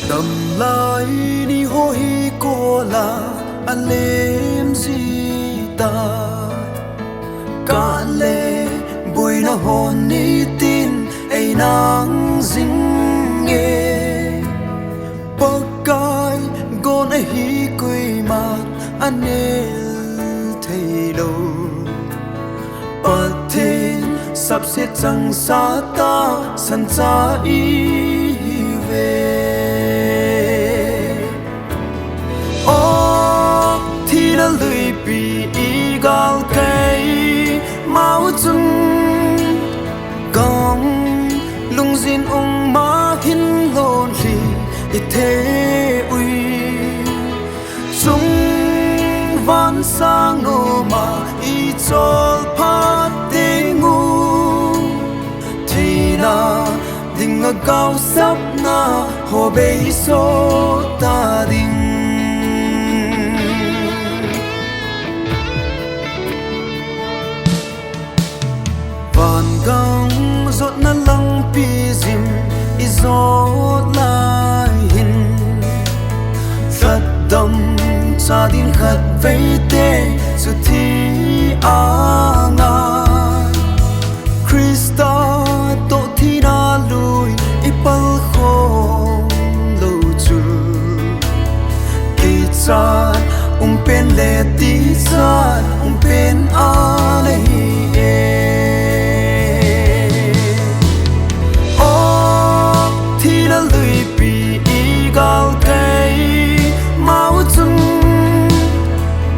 Đầm lai ni ho hi cô là anh lem gì ta cả lệ bùi na hồn ni tin ai nang dinh nghe bậc cai gôn ai hi quỳ mặt anh thấy đâu bậc thiên sắp xếp chẳng xa ta sẵn xa ý về ô thì đã lười bị ý gal cây máu chung gong lung zin má hin lôn lì ít thế uy chung van sang nô mà ý chol phát tế ngu thì na ding a cao sắp na hồ bê số ta ding van gang zot na lang pi zim i zot lai hin thật đầm cha din khát vây tê zu thi a nga Krista to thi na lui i pal khom lo chu ki chan pen le ti chan pen a le e o thi na lui pi i gal kai mau chung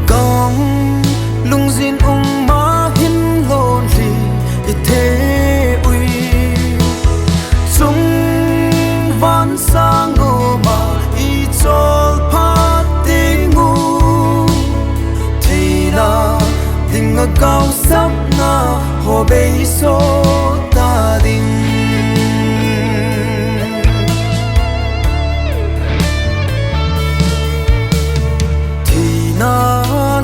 gong lung zin ma hin lon li i thế uy chung van sang ngô mà i chol phát tế ngu thì na ding a cao sắp na hồ bê số ta ding thì na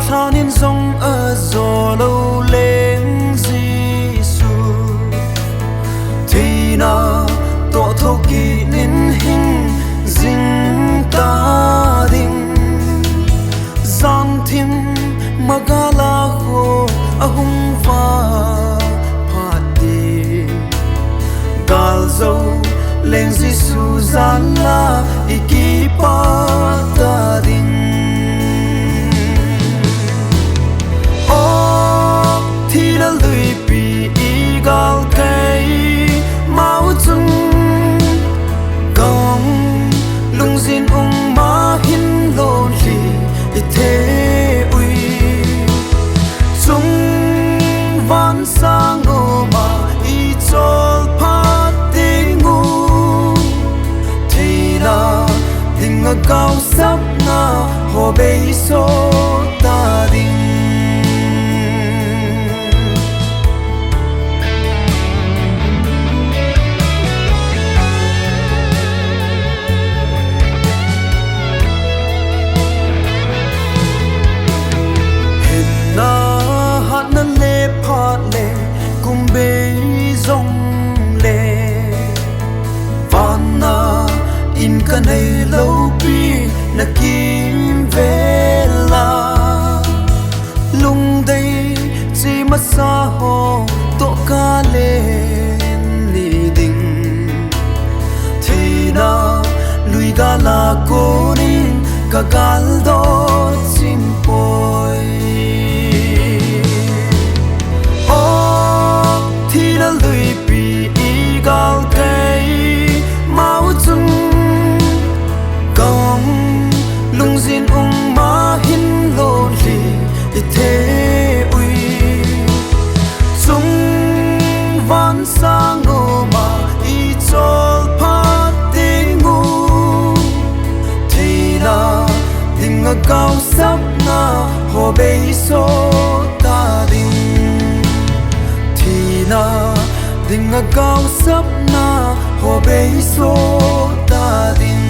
tha nên dòng ở gió lâu lên Giêsu thì na tổ thâu kỳ nên hình dinh ta ding giang thêm magala ho ahung va phati gal zo lên Giêsu gian la ikipa ta ding thì đã lười bị ý gal cây máu chung gong lung zin má hin lôn lì i thế uy chung van sang ngô mà i chol phát tế ngu thì na ding a cao sắp na hồ bê số ta ding bê rong lệ van na in ka nei lâu pi na kim về la lung đây chỉ mất xa hồ to ca lên ni ding thì na lui ga la cô nin ka gal do chim poi lười bị ý gal cây máu chung gong lung zin má hin lôn lì i thế uy chung van sang ngô mà i chol phát tế ngu thì na ding a cao sắp na hồ bê số ta ding thì na ding a cao sắp na hồ bê số ta ding